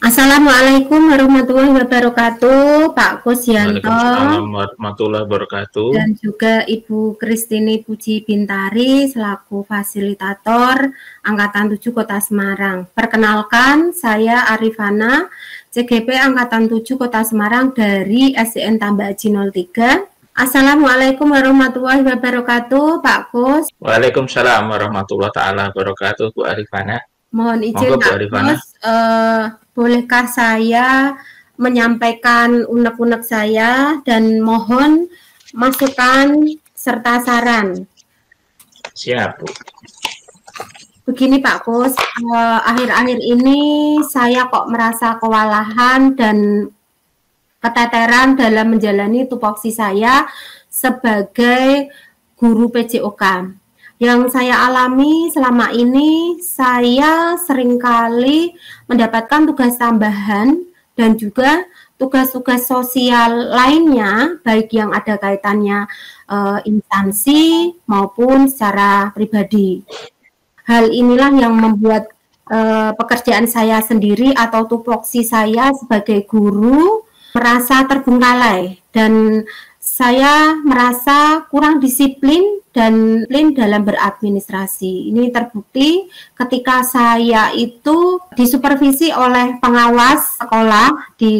Assalamualaikum warahmatullahi wabarakatuh, Pak Kusyanto Waalaikumsalam warahmatullahi wabarakatuh. dan juga Ibu Kristini Puji Bintari selaku fasilitator Angkatan 7 Kota Semarang. Perkenalkan, saya Arifana, CGP Angkatan 7 Kota Semarang dari SDN Tambak Haji 03. Assalamualaikum warahmatullahi wabarakatuh, Pak Kus. Waalaikumsalam warahmatullahi wabarakatuh, Bu Arifana. Mohon izin Monggo, Bu Pak Arifana. Kus, bolehkah saya menyampaikan unek-unek saya dan mohon masukan serta saran. Siap, Bu. Begini Pak Kus, akhir-akhir ini saya kok merasa kewalahan dan keteteran dalam menjalani tupoksi saya sebagai guru PJOK. Yang saya alami selama ini, saya seringkali mendapatkan tugas tambahan dan juga tugas-tugas sosial lainnya, baik yang ada kaitannya instansi maupun secara pribadi. Hal inilah yang membuat pekerjaan saya sendiri atau tupoksi saya sebagai guru merasa terbengkalai dan saya merasa kurang disiplin dan dalam beradministrasi. Ini terbukti ketika saya itu disupervisi oleh pengawas sekolah di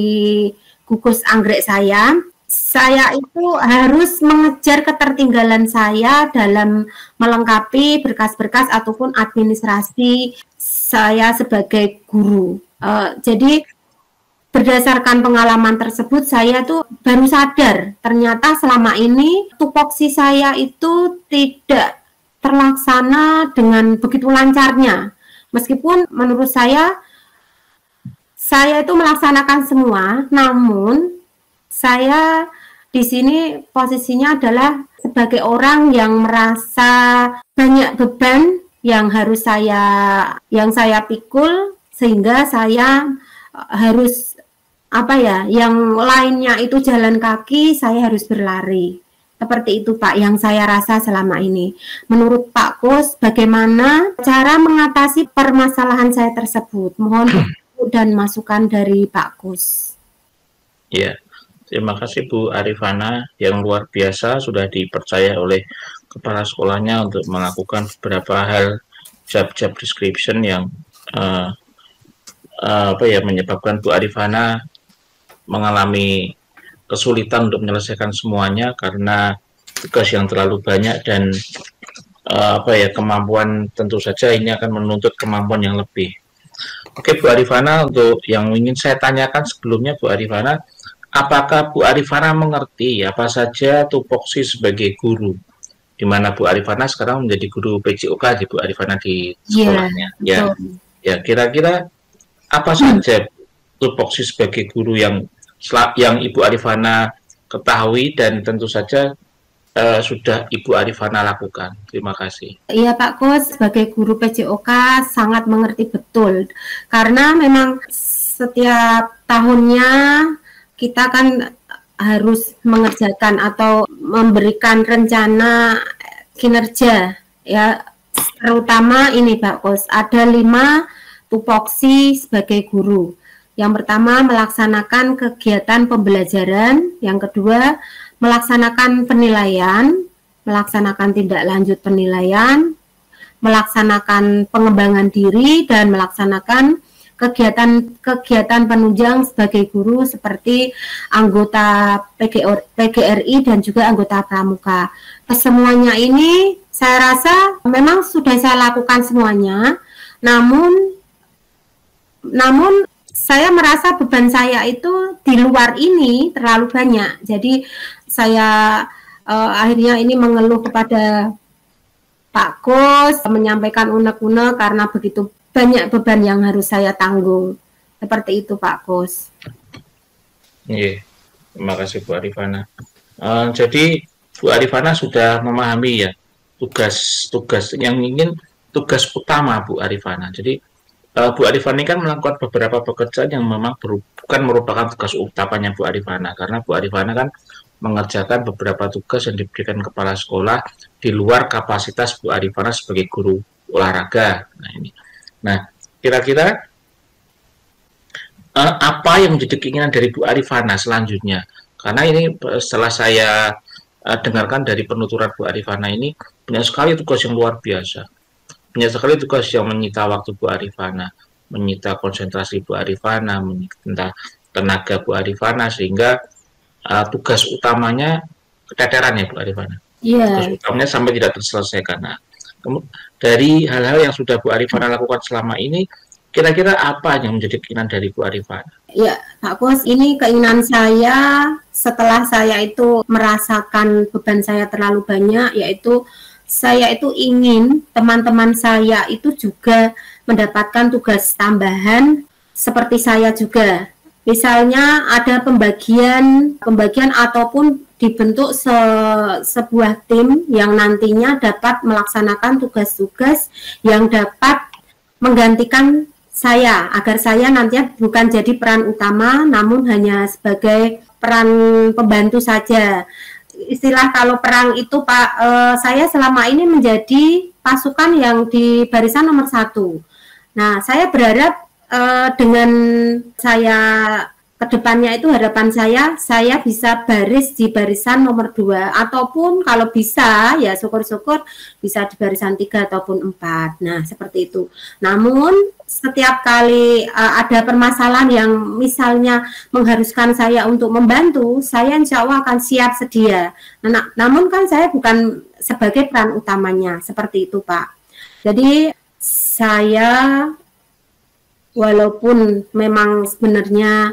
gugus anggrek saya itu harus mengejar ketertinggalan saya dalam melengkapi berkas-berkas ataupun administrasi saya sebagai guru. Jadi berdasarkan pengalaman tersebut, saya tuh baru sadar ternyata selama ini tupoksi saya itu tidak terlaksana dengan begitu lancarnya. Meskipun menurut saya itu melaksanakan semua, namun saya di sini posisinya adalah sebagai orang yang merasa banyak beban yang harus yang saya pikul, sehingga saya harus yang lainnya itu jalan kaki, saya harus berlari. Seperti itu Pak yang saya rasa selama ini. Menurut Pak Kus, bagaimana cara mengatasi permasalahan saya tersebut? Mohon dan masukan dari Pak Kus. Ya, terima kasih Bu Arifana yang luar biasa sudah dipercaya oleh kepala sekolahnya untuk melakukan beberapa hal job description yang menyebabkan Bu Arifana mengalami kesulitan untuk menyelesaikan semuanya karena tugas yang terlalu banyak dan kemampuan tentu saja ini akan menuntut kemampuan yang lebih. Oke Bu Arifana, untuk yang ingin saya tanyakan sebelumnya Bu Arifana, apakah Bu Arifana mengerti apa saja tupoksi sebagai guru? Di mana Bu Arifana sekarang menjadi guru PJOK di Bu Arifana di sekolahnya. Ya, kira-kira apa saja tupoksi sebagai guru yang Ibu Arifana ketahui dan tentu saja sudah Ibu Arifana lakukan? Terima kasih. Iya Pak Kus, sebagai guru PJOK sangat mengerti betul, karena memang setiap tahunnya kita kan harus mengerjakan atau memberikan rencana kinerja, ya, terutama ini Pak Kus, ada 5 tupoksi sebagai guru. Yang pertama, melaksanakan kegiatan pembelajaran. Yang kedua, melaksanakan penilaian, melaksanakan tindak lanjut penilaian, melaksanakan pengembangan diri, dan melaksanakan kegiatan penunjang sebagai guru seperti anggota PGRI dan juga anggota pramuka. Kesemuanya ini saya rasa memang sudah saya lakukan semuanya, namun saya merasa beban saya itu di luar ini terlalu banyak. Jadi saya akhirnya ini mengeluh kepada Pak Kus, menyampaikan unek-unek karena begitu banyak beban yang harus saya tanggung. Seperti itu Pak Kus. Iya, terima kasih Bu Arifana. Jadi Bu Arifana sudah memahami ya tugas yang tugas utama Bu Arifana. Jadi Bu Arifana kan melakukan beberapa pekerjaan yang memang bukan merupakan tugas utamanya Bu Arifana, karena Bu Arifana kan mengerjakan beberapa tugas yang diberikan kepala sekolah di luar kapasitas Bu Arifana sebagai guru olahraga. Nah, kira-kira apa yang menjadi keinginan dari Bu Arifana selanjutnya? Karena ini setelah saya dengarkan dari penuturan Bu Arifana ini, banyak sekali tugas yang luar biasa. Banyak sekali tugas yang menyita waktu Bu Arifana, menyita konsentrasi Bu Arifana, menyita tenaga Bu Arifana, sehingga tugas utamanya keteteran ya Bu Arifana. Tugas utamanya sampai tidak terselesaikan. Nah, dari hal-hal yang sudah Bu Arifana lakukan selama ini, kira-kira apa yang menjadi keinginan dari Bu Arifana? Ya, Pak Kus, ini keinginan saya setelah saya itu merasakan beban saya terlalu banyak, yaitu saya itu ingin teman-teman saya itu juga mendapatkan tugas tambahan seperti saya juga. Misalnya ada pembagian ataupun dibentuk sebuah tim yang nantinya dapat melaksanakan tugas-tugas yang dapat menggantikan saya, agar saya nantinya bukan jadi peran utama, namun hanya sebagai peran pembantu saja. Istilah kalau perang itu Pak, saya selama ini menjadi pasukan yang di barisan nomor 1. Nah, saya berharap dengan saya kedepannya itu harapan saya bisa baris di barisan nomor 2, ataupun kalau bisa ya syukur-syukur bisa di barisan 3 ataupun 4. Nah, seperti itu. Namun setiap kali ada permasalahan yang misalnya mengharuskan saya untuk membantu, saya insya Allah akan siap sedia. Namun kan saya bukan sebagai peran utamanya, seperti itu Pak. Jadi saya walaupun memang sebenarnya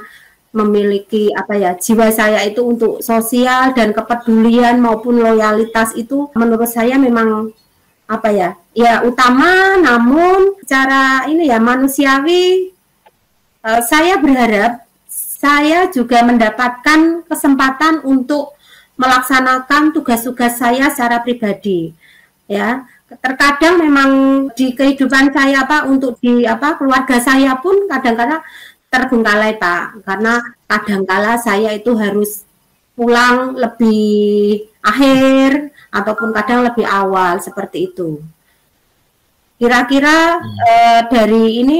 memiliki jiwa saya itu untuk sosial dan kepedulian maupun loyalitas itu menurut saya memang utama, namun secara manusiawi saya berharap saya juga mendapatkan kesempatan untuk melaksanakan tugas-tugas saya secara pribadi, ya. Terkadang memang di kehidupan saya untuk di keluarga saya pun kadang-kadang terbengkalai Pak, karena kadangkala saya itu harus pulang lebih akhir ataupun kadang lebih awal, seperti itu. Kira-kira dari ini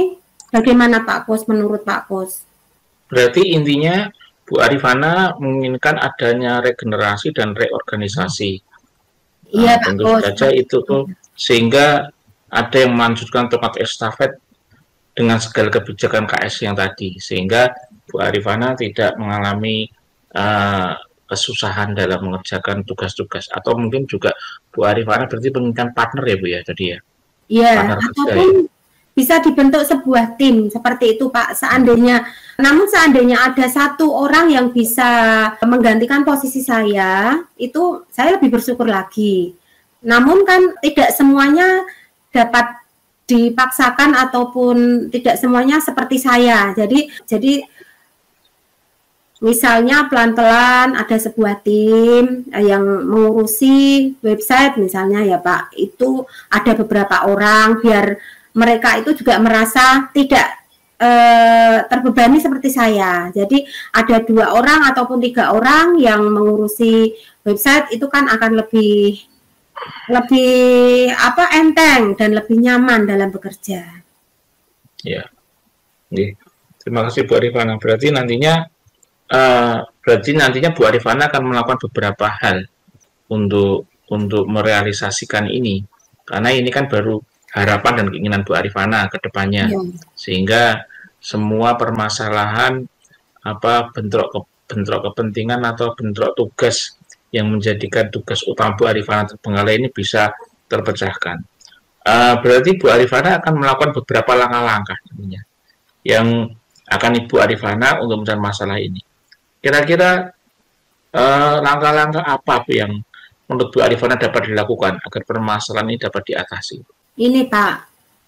bagaimana Pak Kus, menurut Pak Kus? Berarti intinya Bu Arifana menginginkan adanya regenerasi dan reorganisasi. Iya, tentu saja itu tuh sehingga ada yang melanjutkan tongkat estafet dengan segala kebijakan KS yang tadi, sehingga Bu Arifana tidak mengalami kesusahan dalam mengerjakan tugas-tugas, atau mungkin juga Bu Arifana berarti menginginkan partner ya Bu ya tadi ya? Iya, ataupun bisa dibentuk sebuah tim seperti itu Pak, namun seandainya ada satu orang yang bisa menggantikan posisi saya, itu saya lebih bersyukur lagi. Namun kan tidak semuanya dapat dipaksakan ataupun tidak semuanya seperti saya. Jadi misalnya pelan-pelan ada sebuah tim yang mengurusi website misalnya ya Pak, itu ada beberapa orang biar mereka itu juga merasa tidak terbebani seperti saya. Jadi ada 2 orang ataupun 3 orang yang mengurusi website itu kan akan lebih enteng dan lebih nyaman dalam bekerja. Ya, terima kasih Bu Arifana. Berarti nantinya Bu Arifana akan melakukan beberapa hal untuk merealisasikan ini, karena ini kan baru harapan dan keinginan Bu Arifana ke depannya, sehingga semua permasalahan bentrok kepentingan atau bentrok tugas yang menjadikan tugas utama Bu Arifana terbengkalai ini bisa terpecahkan. Berarti Bu Arifana akan melakukan beberapa langkah-langkah yang akan Ibu Arifana untuk mencari masalah ini. Kira-kira langkah-langkah apa yang menurut Bu Arifana dapat dilakukan agar permasalahan ini dapat diatasi? Ini Pak,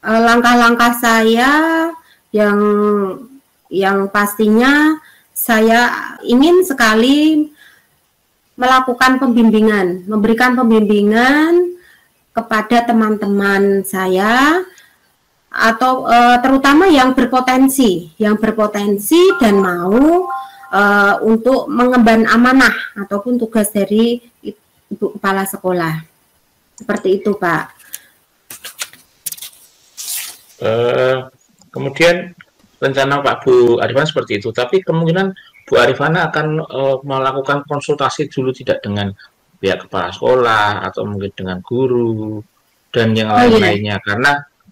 langkah-langkah saya yang pastinya saya ingin sekali melakukan pembimbingan, memberikan pembimbingan kepada teman-teman saya atau terutama yang berpotensi dan mau untuk mengemban amanah ataupun tugas dari Ibu Kepala Sekolah. Seperti itu Pak. Kemudian rencana Pak Bu Arifana seperti itu. Tapi kemungkinan Bu Arifana akan melakukan konsultasi dulu tidak dengan pihak kepala sekolah atau mungkin dengan guru dan yang lain-lainnya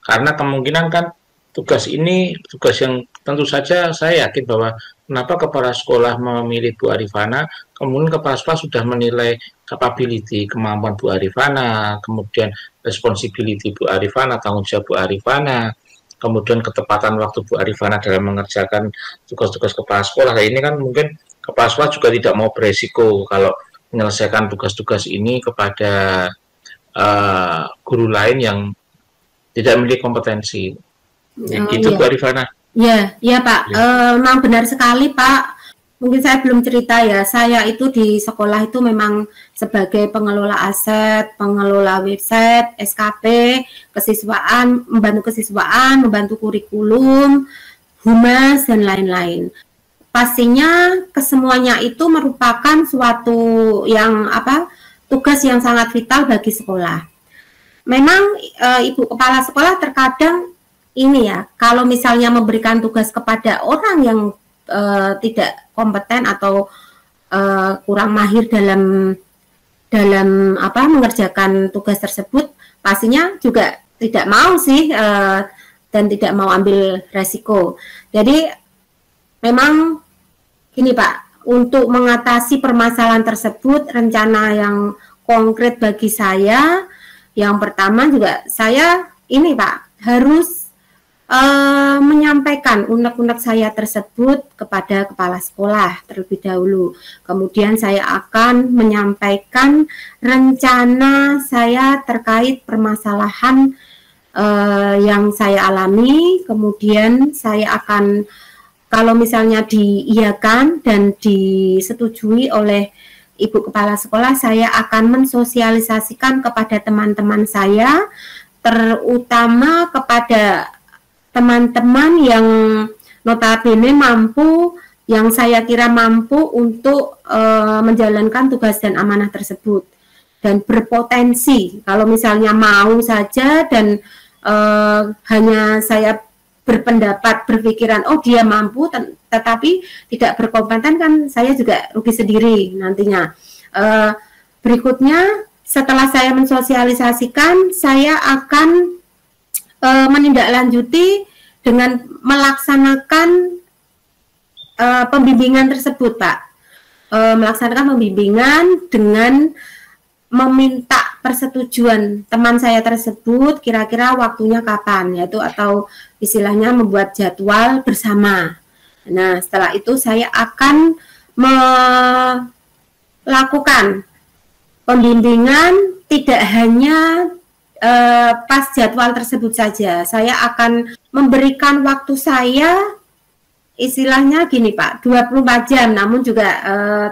karena kemungkinan kan tugas ini tugas yang tentu saja saya yakin bahwa kenapa kepala sekolah memilih Bu Arifana, kemudian kepala sekolah sudah menilai capability, kemampuan Bu Arifana, kemudian responsibility Bu Arifana, tanggung jawab Bu Arifana, kemudian ketepatan waktu Bu Arifana dalam mengerjakan tugas-tugas kepala sekolah. Nah, ini kan mungkin kepala sekolah juga tidak mau beresiko kalau menyelesaikan tugas-tugas ini kepada guru lain yang tidak memiliki kompetensi. Gitu iya. Bu Arifana. Ya Pak, memang benar sekali Pak. Mungkin saya belum cerita ya, saya itu di sekolah itu memang sebagai pengelola aset, pengelola website, SKP, kesiswaan, membantu kurikulum, humas, dan lain-lain. Pastinya kesemuanya itu merupakan suatu yang tugas yang sangat vital bagi sekolah. Memang Ibu Kepala Sekolah terkadang ini ya, kalau misalnya memberikan tugas kepada orang yang tidak kompeten atau kurang mahir dalam mengerjakan tugas tersebut, pastinya juga tidak mau sih dan tidak mau ambil resiko. Jadi memang gini Pak, untuk mengatasi permasalahan tersebut, rencana yang konkret bagi saya, yang pertama juga saya ini Pak harus menyampaikan unek-unek saya tersebut kepada kepala sekolah terlebih dahulu. Kemudian saya akan menyampaikan rencana saya terkait permasalahan yang saya alami. Kemudian saya akan, kalau misalnya diiyakan dan disetujui oleh Ibu Kepala Sekolah, saya akan mensosialisasikan kepada teman-teman saya, terutama kepada teman-teman yang notabene mampu, yang saya kira mampu untuk menjalankan tugas dan amanah tersebut dan berpotensi. Kalau misalnya mau saja dan hanya saya berpendapat, berpikiran oh dia mampu tetapi tidak berkompeten, kan saya juga rugi sendiri nantinya. Berikutnya setelah saya mensosialisasikan, saya akan menindaklanjuti dengan melaksanakan pembimbingan tersebut, Pak. Melaksanakan pembimbingan dengan meminta persetujuan teman saya tersebut kira-kira waktunya kapan, yaitu atau istilahnya membuat jadwal bersama. Nah, setelah itu saya akan melakukan pembimbingan tidak hanya pas jadwal tersebut saja. Saya akan memberikan waktu saya istilahnya gini Pak, 24 jam, namun juga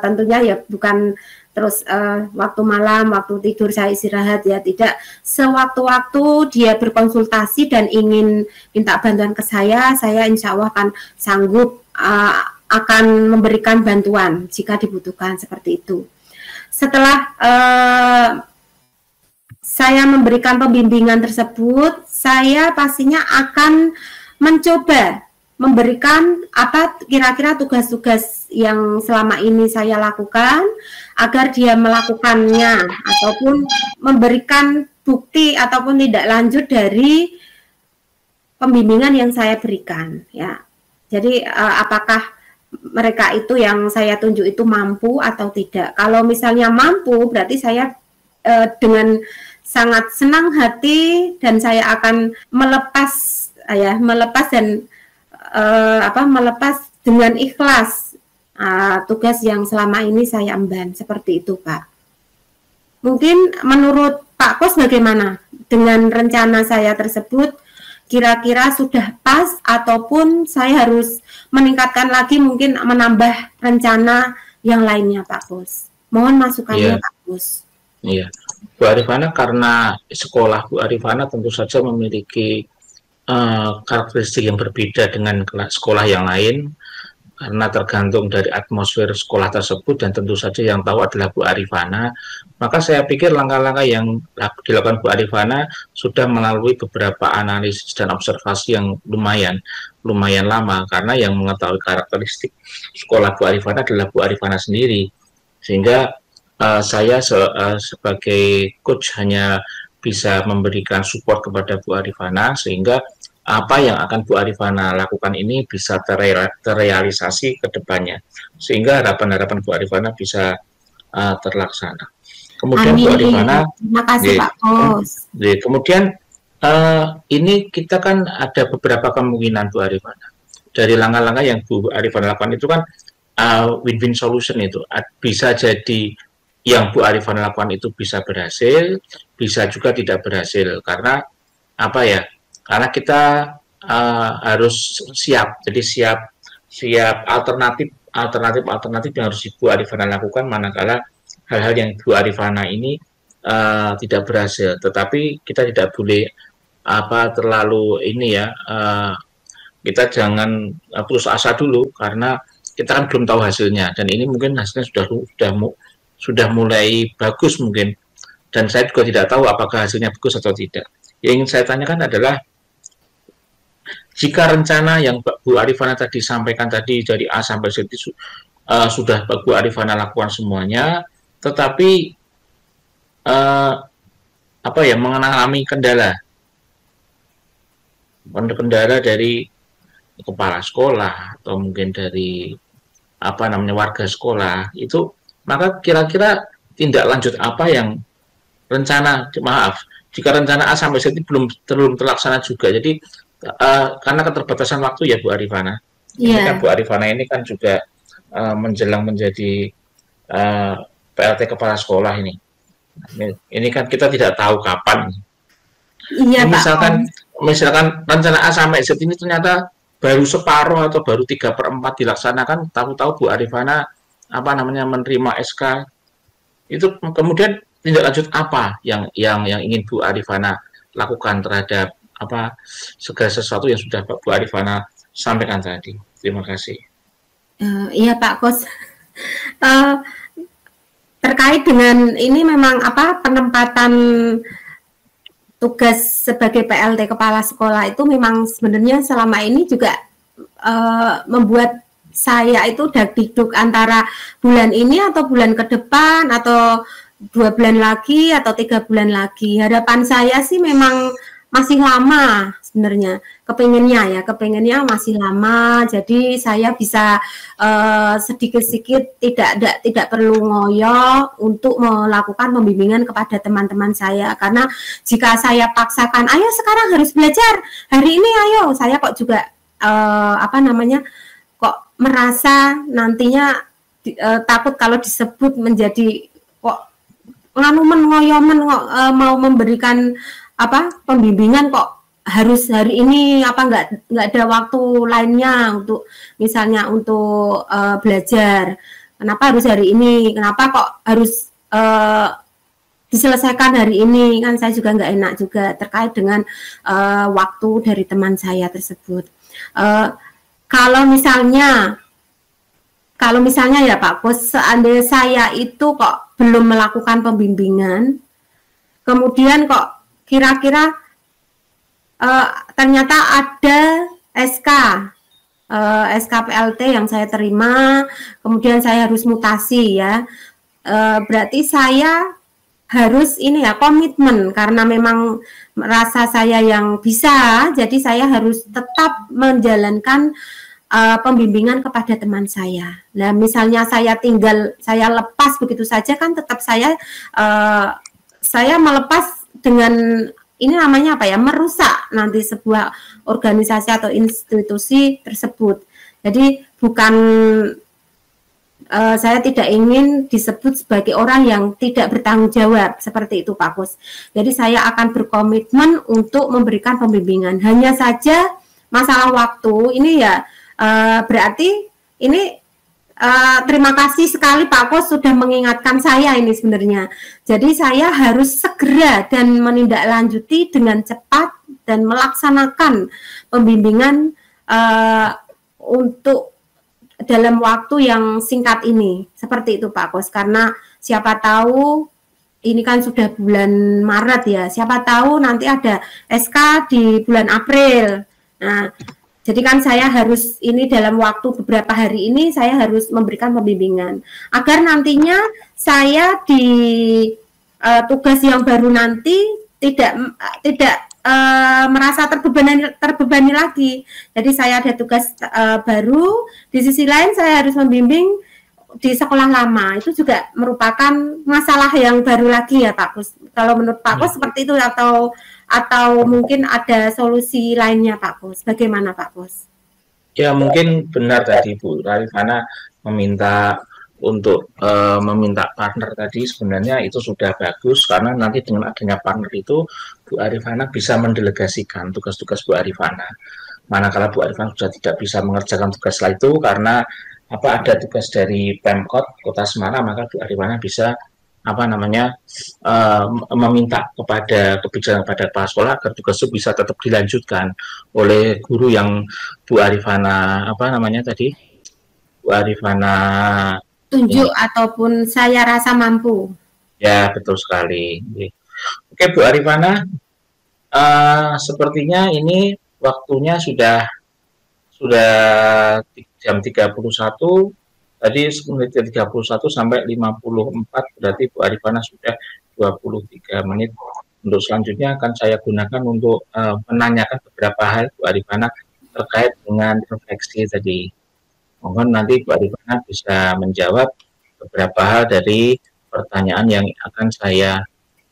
tentunya ya bukan terus waktu malam, waktu tidur saya istirahat ya, tidak. Sewaktu-waktu dia berkonsultasi dan ingin minta bantuan ke saya insya Allah akan sanggup akan memberikan bantuan jika dibutuhkan seperti itu. Setelah saya memberikan pembimbingan tersebut, saya pastinya akan mencoba memberikan apa kira-kira tugas-tugas yang selama ini saya lakukan agar dia melakukannya ataupun memberikan bukti ataupun tidak lanjut dari pembimbingan yang saya berikan ya. Jadi apakah mereka itu yang saya tunjuk itu mampu atau tidak. Kalau misalnya mampu, berarti saya dengan sangat senang hati dan saya akan melepas dan melepas dengan ikhlas tugas yang selama ini saya emban, seperti itu Pak. Mungkin menurut Pak Kos bagaimana dengan rencana saya tersebut, kira-kira sudah pas ataupun saya harus meningkatkan lagi, mungkin menambah rencana yang lainnya Pak Kos? Mohon masukannya Pak Kos. Iya, Bu Arifana, karena sekolah Bu Arifana tentu saja memiliki karakteristik yang berbeda dengan sekolah yang lain. karena tergantung dari atmosfer sekolah tersebut dan tentu saja yang tahu adalah Bu Arifana, maka saya pikir langkah-langkah yang dilakukan Bu Arifana sudah melalui beberapa analisis dan observasi yang lumayan lama, karena yang mengetahui karakteristik sekolah Bu Arifana adalah Bu Arifana sendiri, sehingga saya sebagai coach hanya bisa memberikan support kepada Bu Arifana sehingga apa yang akan Bu Arifana lakukan ini bisa terrealisasi ke depannya, sehingga harapan-harapan Bu Arifana bisa terlaksana. Kemudian Amin. Bu Arifana, terima kasih Pak Kos. Kemudian ini kita kan ada beberapa kemungkinan Bu Arifana. Dari langkah-langkah yang Bu Arifana lakukan itu kan win-win solution, itu bisa jadi yang Bu Arifana lakukan itu bisa berhasil, bisa juga tidak berhasil, karena apa ya? Karena kita harus siap, jadi siap alternatif yang harus Bu Arifana lakukan manakala hal-hal yang Bu Arifana ini tidak berhasil. Tetapi kita tidak boleh terlalu ini ya, kita jangan putus asa dulu karena kita kan belum tahu hasilnya, dan ini mungkin hasilnya sudah mulai bagus mungkin, dan saya juga tidak tahu apakah hasilnya bagus atau tidak. Yang ingin saya tanyakan adalah, jika rencana yang Bu Arifana tadi sampaikan tadi dari A sampai Z sudah Bu Arifana lakukan semuanya, tetapi mengalami kendala dari kepala sekolah atau mungkin dari warga sekolah itu, maka kira-kira tindak lanjut apa yang jika rencana A sampai Z belum terlaksana juga. Jadi karena keterbatasan waktu ya Bu Arifana. Ini kan Bu Arifana ini kan juga menjelang menjadi PLT kepala sekolah ini. Ini kan kita tidak tahu kapan. Iya, misalkan rencana A sampai Z ini ternyata baru separuh atau baru 3/4 dilaksanakan, tahu-tahu Bu Arifana menerima SK, itu kemudian tindak lanjut apa yang ingin Bu Arifana lakukan terhadap segala sesuatu yang sudah Bu Arifana sampaikan tadi. Terima kasih. Iya Pak Kos, terkait dengan ini memang penempatan tugas sebagai PLT kepala sekolah itu memang sebenarnya selama ini juga membuat saya itu dagdikduk antara bulan ini atau bulan ke depan atau 2 bulan lagi atau 3 bulan lagi. Harapan saya sih memang masih lama sebenarnya, kepengennya masih lama, jadi saya bisa sedikit-sedikit tidak perlu ngoyo untuk melakukan pembimbingan kepada teman-teman saya, karena jika saya paksakan ayo sekarang harus belajar hari ini, ayo, saya kok juga kok merasa nantinya takut kalau disebut menjadi kok ngoyomen mau memberikan pembimbingan kok harus hari ini nggak ada waktu lainnya untuk misalnya untuk belajar, kenapa harus hari ini, kenapa kok harus diselesaikan hari ini, kan saya juga nggak enak juga terkait dengan waktu dari teman saya tersebut. Kalau misalnya ya Pak Kos, seandainya saya itu kok belum melakukan pembimbingan, kemudian kok kira-kira ternyata ada SK PLT yang saya terima, kemudian saya harus mutasi ya, berarti saya harus komitmen, karena memang merasa saya yang bisa, jadi saya harus tetap menjalankan pembimbingan kepada teman saya. Nah, misalnya saya lepas begitu saja, kan tetap saya melepas dengan ini namanya merusak nanti sebuah organisasi atau institusi tersebut. Jadi bukan saya tidak ingin disebut sebagai orang yang tidak bertanggung jawab seperti itu Pak Kus. Jadi saya akan berkomitmen untuk memberikan pembimbingan. Hanya saja masalah waktu ini ya berarti ini terima kasih sekali Pak Kos sudah mengingatkan saya ini sebenarnya. Jadi saya harus segera dan menindaklanjuti dengan cepat dan melaksanakan pembimbingan untuk dalam waktu yang singkat ini. Seperti itu Pak Kos, karena siapa tahu ini kan sudah bulan Maret ya, siapa tahu nanti ada SK di bulan April. Nah, jadi kan saya harus ini dalam waktu beberapa hari ini saya harus memberikan pembimbingan agar nantinya saya di tugas yang baru nanti tidak merasa terbebani lagi. Jadi saya ada tugas baru, di sisi lain saya harus membimbing di sekolah lama. Itu juga merupakan masalah yang baru lagi ya Pak Kus. Kalau menurut Pak Kus seperti itu atau mungkin ada solusi lainnya Pak Kus. Bagaimana Pak Kus? Ya mungkin benar tadi Bu Arifana meminta untuk meminta partner tadi, sebenarnya itu sudah bagus karena nanti dengan adanya partner itu Bu Arifana bisa mendelegasikan tugas-tugas Bu Arifana. Manakala Bu Arifana sudah tidak bisa mengerjakan tugas itu karena ada tugas dari Pemkot Kota Semarang, maka Bu Arifana bisa meminta kebijakan kepada kepala sekolah agar tugas itu bisa tetap dilanjutkan oleh guru yang Bu Arifana Bu Arifana tunjuk ataupun saya rasa mampu. Ya, betul sekali. Oke, Bu Arifana, sepertinya ini waktunya sudah jam 31, tadi menit 31 sampai 54, berarti Bu Arifana sudah 23 menit. Untuk selanjutnya akan saya gunakan untuk menanyakan beberapa hal Bu Arifana terkait dengan refleksi tadi. Mohon nanti Bu Arifana bisa menjawab beberapa hal dari pertanyaan yang akan saya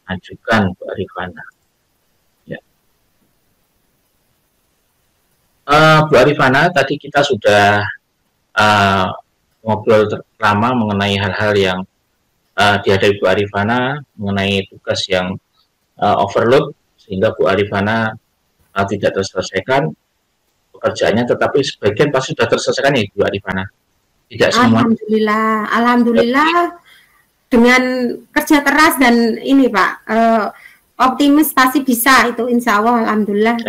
ajukan Bu Arifana. Ya. Bu Arifana, tadi kita sudah ngobrol lama mengenai hal-hal yang dihadapi Bu Arifana, mengenai tugas yang overload, sehingga Bu Arifana tidak terselesaikan pekerjaannya, tetapi sebagian pasti sudah terselesaikan ya Bu Arifana. Tidak semua. Alhamdulillah dengan kerja keras dan ini Pak, optimis pasti bisa itu, insya Allah, alhamdulillah.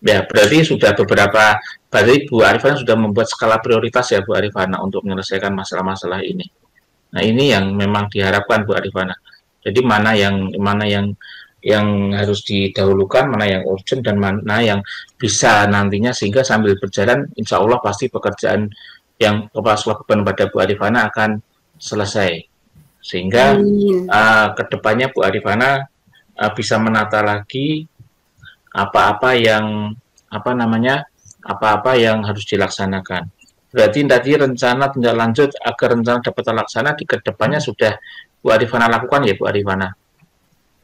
Berarti sudah berarti Bu Arifana sudah membuat skala prioritas ya Bu Arifana untuk menyelesaikan masalah-masalah ini. Nah ini yang memang diharapkan Bu Arifana. Jadi mana yang harus didahulukan, mana yang urgent, dan mana yang bisa nantinya, sehingga sambil berjalan insya Allah pasti pekerjaan yang kepala sekolah beban pada Bu Arifana akan selesai, sehingga kedepannya Bu Arifana bisa menata lagi apa-apa yang harus dilaksanakan. Berarti tadi rencana tindak lanjut agar rencana dapat terlaksana di kedepannya sudah Bu Arifana lakukan ya Bu Arifana?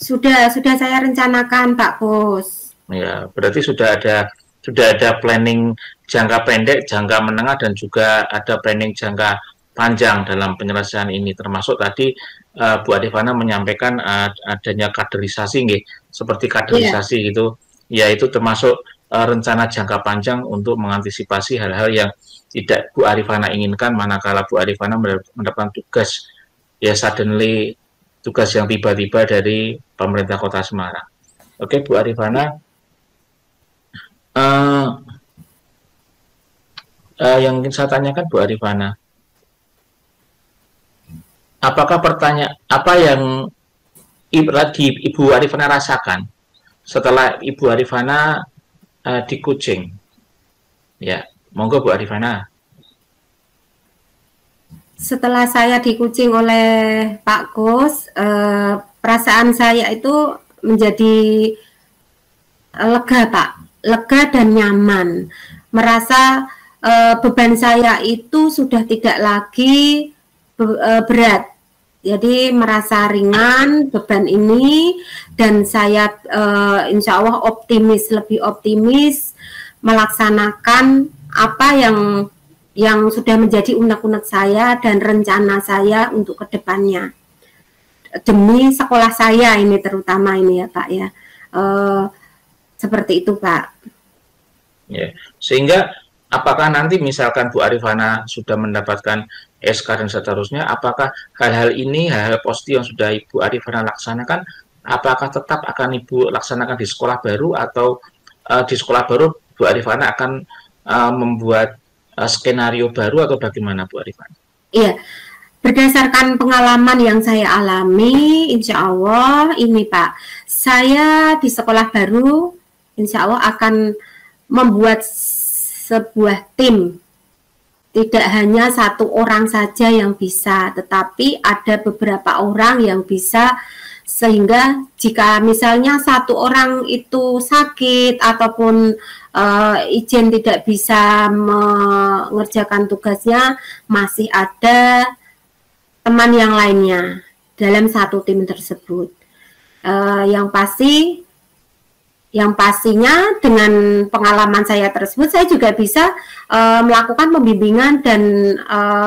Sudah saya rencanakan Pak Bos. Ya, berarti sudah ada planning jangka pendek, jangka menengah, dan juga ada planning jangka panjang dalam penyelesaian ini. Termasuk tadi Bu Arifana menyampaikan adanya kaderisasi, seperti kaderisasi gitu. Ya, itu termasuk rencana jangka panjang untuk mengantisipasi hal-hal yang tidak Bu Arifana inginkan manakala Bu Arifana mendapatkan tugas ya suddenly, tugas yang tiba-tiba dari pemerintah Kota Semarang. Oke, Bu Arifana, yang ingin saya tanyakan Bu Arifana, apakah apa yang Ibu Arifana rasakan setelah Ibu Arifana di coaching? Ya, monggo Bu Arifana. Setelah saya di coaching oleh Pak Kus, perasaan saya itu menjadi lega Pak, lega dan nyaman, merasa beban saya itu sudah tidak lagi berat, jadi merasa ringan beban ini, dan saya insya Allah lebih optimis melaksanakan apa yang sudah menjadi unek-unek saya dan rencana saya untuk kedepannya demi sekolah saya ini, terutama ini ya Pak ya, seperti itu Pak. Ya, sehingga apakah nanti misalkan Bu Arifana sudah mendapatkan SK dan seterusnya, apakah hal-hal ini, hal-hal positif yang sudah Ibu Arifana laksanakan, apakah tetap akan Ibu laksanakan di sekolah baru, atau di sekolah baru Bu Arifana akan membuat skenario baru atau bagaimana Bu Arifana? Iya, berdasarkan pengalaman yang saya alami, insya Allah ini Pak, saya di sekolah baru, insya Allah akan membuat sebuah tim. Tidak hanya satu orang saja yang bisa, tetapi ada beberapa orang yang bisa, sehingga jika misalnya satu orang itu sakit ataupun izin tidak bisa mengerjakan tugasnya, masih ada teman yang lainnya dalam satu tim tersebut. Yang pastinya dengan pengalaman saya tersebut, saya juga bisa melakukan pembimbingan dan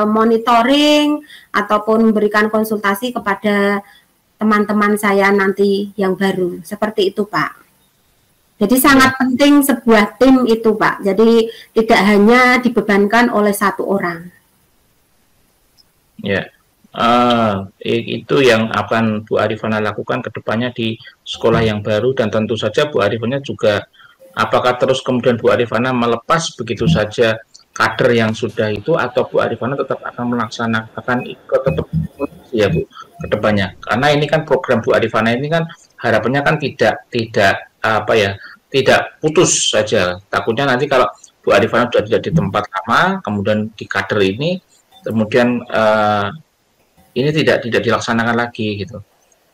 monitoring ataupun memberikan konsultasi kepada teman-teman saya nanti yang baru. Seperti itu Pak. Jadi sangat penting sebuah tim itu Pak. Jadi tidak hanya dibebankan oleh satu orang. Ya. Itu yang akan Bu Arifana lakukan ke depannya di sekolah yang baru, dan tentu saja Bu Arifana juga apakah terus kemudian Bu Arifana melepas begitu saja kader yang sudah itu, atau Bu Arifana tetap akan melaksanakan ikut tetap ya Bu ke depannya, karena ini kan program Bu Arifana ini kan harapannya kan tidak putus saja. Takutnya nanti kalau Bu Arifana sudah tidak di tempat lama, kemudian di kader ini kemudian ini tidak dilaksanakan lagi gitu.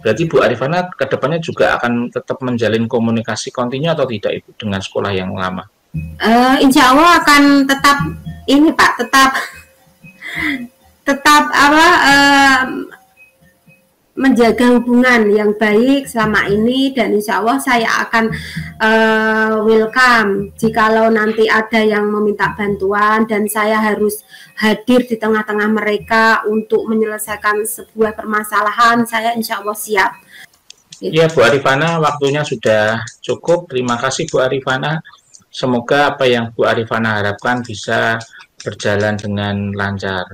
Berarti Bu Arifana ke depannya juga akan tetap menjalin komunikasi kontinu atau tidak Ibu dengan sekolah yang lama? Insya Allah akan tetap ini Pak, tetap menjaga hubungan yang baik selama ini, dan insya Allah saya akan welcome jikalau nanti ada yang meminta bantuan dan saya harus hadir di tengah-tengah mereka untuk menyelesaikan sebuah permasalahan. Saya insya Allah siap. Ya Bu Arifana, waktunya sudah cukup. Terima kasih Bu Arifana. Semoga apa yang Bu Arifana harapkan bisa berjalan dengan lancar.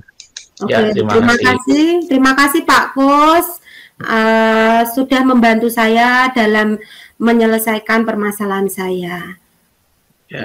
Oke, ya, terima kasih Pak Kus. Sudah membantu saya dalam menyelesaikan permasalahan saya. Ya.